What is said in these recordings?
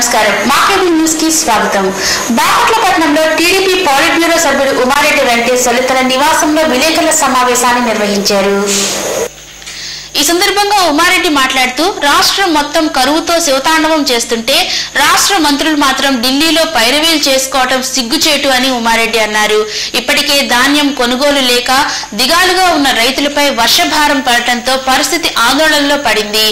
నమస్కారం మాకేబుల్ న్యూస్ కి స్వాగతం. బాపట్లపట్నంలో టీడీపీ పాలిట్ బ్యూరో సభ్యుడు ఉమారెడ్డి వెంకటేశ్వర్లు తన నివాసంలో విలేకరుల సమావేశాన్ని నిర్వహించారు. ఈ సందర్భంగా ఉమారెడ్డి మాట్లాడుతూ రాష్ట్రం మొత్తం కరువుతో శివతాండవం చేస్తుంటే రాష్ట్ర మంత్రులు మాత్రం ఢిల్లీలో పైరవీలు చేసుకోవటం సిగ్గుచేటు అని ఉమారెడ్డి అన్నారు. ఇప్పటికే ధాన్యం కొనుగోలు లేక దిగాలుగా ఉన్న రైతులపై వర్షభారం పడటంతో పరిస్థితి ఆందోళనలో పడింది.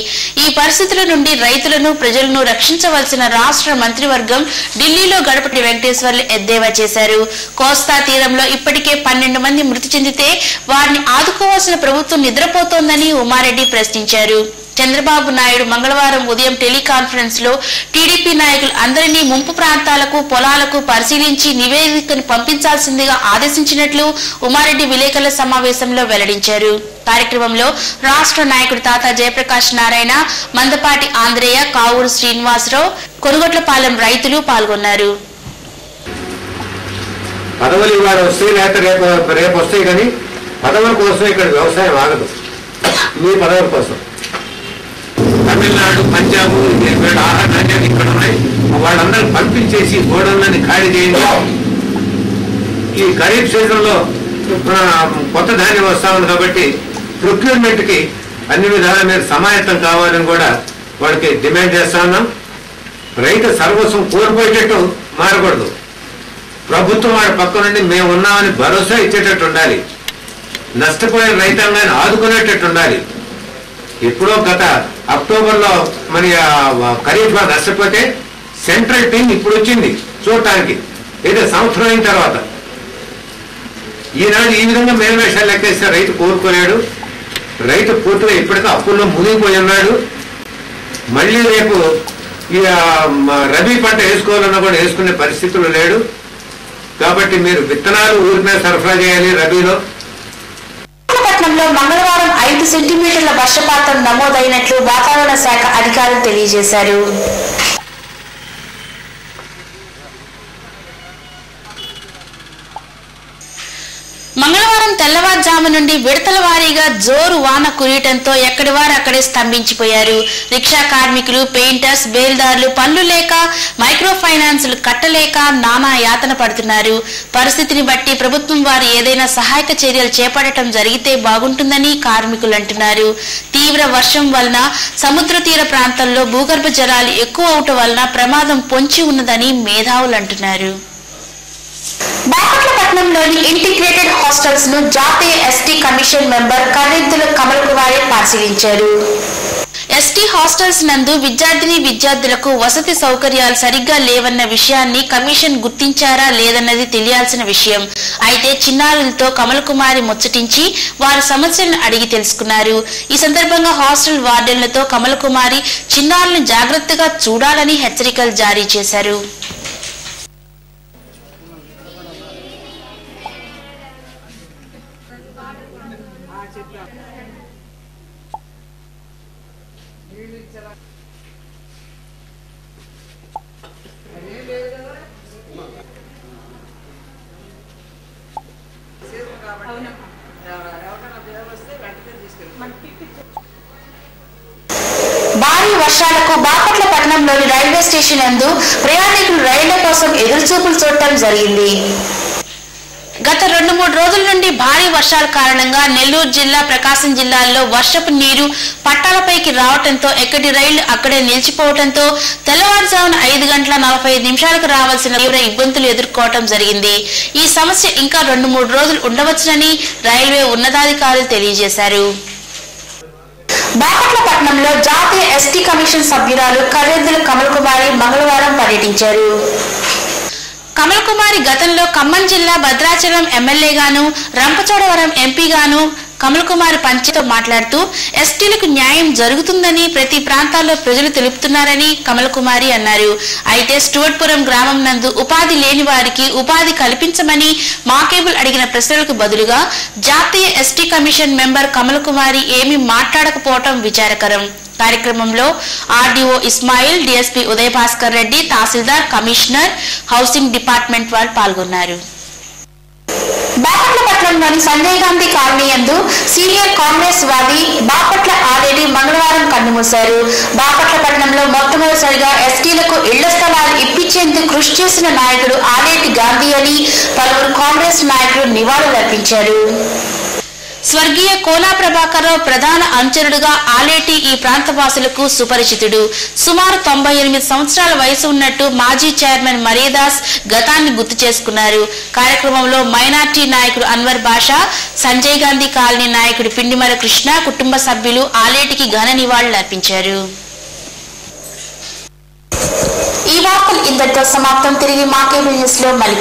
ఈ పరిస్థితుల నుండి రైతులను ప్రజలను రక్షించవలసిన రాష్ట్ర మంత్రివర్గం ఢిల్లీలో గడపటి వెంకటేశ్వర్లు ఎద్దేవా చేశారు. కోస్తా తీరంలో ఇప్పటికే 12 మంది మృతి చెందితే వారిని ఆదుకోవాల్సిన ప్రభుత్వం నిద్రపోతోందని ఉమారెడ్డి ప్రశ్నించారు. చంద్రబాబు నాయుడు మంగళవారం ఉదయం టెలికాన్ఫరెన్స్ లో టీడీపీ నాయకులు అందరినీ ముంపు ప్రాంతాలకు పొలాలకు పరిశీలించి నివేదికను పంపించాల్సిందిగా ఆదేశించినట్లు ఉమారెడ్డి విలేకరుల సమావేశంలో వెల్లడించారు. కార్యక్రమంలో రాష్ట్ర నాయకుడు తాతా జయప్రకాష్ నారాయణ, మందపాటి ఆంధ్రేయ, కావూరు శ్రీనివాసరావు, కొనుగొట్లపాలెం రైతులు పాల్గొన్నారు. పదవులు ఇవాళ వస్తాయి, లేకపోతే రేపు వస్తాయి, కానీ పదవుల కోసం ఇక్కడ వ్యవసాయం ఆగదు. మీ పదవుల కోసం తమిళనాడు, పంజాబ్ ఆహార ధాన్యాలు ఇక్కడ ఉన్నాయి, వాళ్ళందరూ పంపించేసి గోడౌన్లని ఖాళీ చేయండి. ఈ ఖరీఫ్ సీజన్ లో కొత్త ధాన్యం వస్తా ఉంది కాబట్టి ప్రొక్యూర్మెంట్ కి అన్ని విధాల మీద సమాయత్తం కావాలని కూడా వాళ్ళకి డిమాండ్ చేస్తా ఉన్నాం. రైతు సర్వస్వం కోల్పోయేటట్టు మారకూడదు. ప్రభుత్వం వాడి పక్క నుండి మేము ఉన్నామని భరోసా ఇచ్చేటట్టు ఉండాలి. నష్టపోయిన రైతాంగాన్ని ఆదుకునేటట్టు ఉండాలి. ఎప్పుడో గత అక్టోబర్లో మరి ఖరీఫ్ లో నష్టపోతే సెంట్రల్ టీం ఇప్పుడు వచ్చింది చూడటానికి, ఏదో సంవత్సరం అయిన తర్వాత. ఈనాడు ఈ విధంగా మేల్వేషాలు లెక్కేస్తే రైతు కోరుకోలేడు. రైతు పూర్తిగా ఇప్పటికే అప్పుల్లో మునిగిపోయి ఉన్నాడు. మళ్ళీ రేపు ఈ రబీ పంట వేసుకోవాలన్నా కూడా వేసుకునే పరిస్థితులు లేడు. కాబట్టి మీరు విత్తనాలు ఊరినే సరఫరా చేయాలి. రబీలో పట్నంలో మంగళవారం 5 సెంటీమీటర్ల వర్షపాతం నమోదైనట్లు వాతావరణ శాఖ అధికారులు తెలియజేశారు. మంగళవారం తెల్లవారుజాము నుండి విడతల వారీగా జోరు వాన కురియటంతో ఎక్కడి వారు అక్కడే స్తంభించిపోయారు. రిక్షా కార్మికులు, పెయింటర్స్, బేల్దారులు పనులు లేక, మైక్రో ఫైనాన్సులు కట్టలేక నానా యాతన పడుతున్నారు. పరిస్థితిని బట్టి ప్రభుత్వం వారు ఏదైనా సహాయక చర్యలు చేపట్టడం జరిగితే బాగుంటుందని కార్మికులు అంటున్నారు. తీవ్ర వర్షం వలన సముద్ర తీర ప్రాంతాల్లో భూగర్భ జలాలు ఎక్కువ అవటం వలన ప్రమాదం పొంచి ఉన్నదని మేధావులు అంటున్నారు. బాపట్లపట్నంలోని ఇంటిగ్రేటెడ్ హాస్టల్స్ ను జాతీయ ST commission member Karreddula Kamal Kumar పరిశీలించారు. ఎస్టీ హాస్టల్స్ నందు విద్యార్థులకు వసతి సౌకర్యాలు సరిగ్గా లేవన్న విషయాన్ని కమిషన్ గుర్తించారా లేదన్నది తెలియాల్సిన విషయం. అయితే చిన్నారులతో కమల్ కుమారి ముచ్చటించి వారి సమస్యలను అడిగి తెలుసుకున్నారు. ఈ సందర్భంగా హాస్టల్ వార్డెన్లతో కమల్ కుమారి చిన్నారులను జాగ్రత్తగా చూడాలని హెచ్చరికలు జారీ చేశారు. భారీ వర్షాలకు బాపట్లపట్నంలోని రైల్వే స్టేషన్ నందు ప్రయాణికులు రైళ్ల కోసం ఎదురుచూపులు చూడటం జరిగింది. గత 2-3 రోజుల నుండి భారీ వర్షాల కారణంగా నెల్లూరు జిల్లా, ప్రకాశం జిల్లాల్లో వర్షపు నీరు పట్టాలపైకి రావడంతో ఎక్కడి రైళ్లు అక్కడే నిలిచిపోవడంతో తెల్లవారుజామున 5:45 రావాల్సిన తీవ్ర ఇబ్బందులు ఎదుర్కోవడం జరిగింది. ఈ సమస్య ఇంకా 2-3 రోజులు ఉండవచ్చునని రైల్వే ఉన్నతాధికారులు తెలియజేశారు. బాపట్లపట్నంలో జాతీయ ఎస్టీ కమిషన్ సభ్యురాలు కర్రెద్దుల కమల్ కుమారి మంగళవారం పర్యటించారు. కమల్ కుమారి గతంలో ఖమ్మం జిల్లా భద్రాచలం ఎమ్మెల్యేగాను, రంపచోడవరం ఎంపీగాను కమల్ కుమారి పంచతో మాట్లాడుతూ ఎస్టీలకు న్యాయం జరుగుతుందని ప్రతి ప్రాంతాల్లో ప్రజలు తెలుపుతున్నారని కమల్ కుమారి అన్నారు. అయితే స్టూవర్ట్పురం గ్రామం నందు ఉపాధి లేని వారికి ఉపాధి కల్పించమని మాకేబుల్ అడిగిన ప్రశ్నలకు బదులుగా జాతీయ ఎస్టీ కమిషన్ మెంబర్ కమల్ కుమారి ఏమీ మాట్లాడకపోవటం విచారకరం. కార్యక్రమంలో ఆర్డీఓ ఇస్మాయిల్, డీఎస్పీ ఉదయ భాస్కర్ రెడ్డి, తహసీల్దార్, కమిషనర్, హౌసింగ్ డిపార్ట్మెంట్ వారు పాల్గొన్నారు. బాపట్లపట్నంలోని సంజయ్ గాంధీ కాలనీ యందు సీనియర్ కాంగ్రెస్ వాది బాపట్ల ఆర్ఎడి మంగళవారం కన్నుమూశారు. మూశారు. బాపట్ల పట్టణంలో మొట్టమొదటిసారిగా ఎస్టీలకు ఇళ్ల స్థలాలు ఇప్పించేందుకు కృషి చేసిన నాయకుడు ఆలేటి గాంధీ అని పలువురు కాంగ్రెస్ నాయకులు నివాళులర్పించారు. స్వర్గీయ కోలా ప్రభాకరరావు ప్రధాన అనుచరుడుగా ఆలేటి ఈ ప్రాంతవాసులకు సుపరిచితుడు. సుమారు 98 సంవత్సరాల వయసు ఉన్నట్టు మాజీ చైర్మన్ మరియదాస్ గతాన్ని గుర్తు చేసుకున్నారు. కార్యక్రమంలో మైనార్టీ నాయకుడు అన్వర్ బాషా, సంజయ్ గాంధీ కాలనీ నాయకుడు పిండిమల కృష్ణ కుటుంబ సభ్యులు ఆలేటికి ఘన నివాళులర్పించారు. ఈ వార్తలు ఇంతటితో సమాప్తం. తిరిగి మా కేబుల్ న్యూస్ లో మళ్ళీ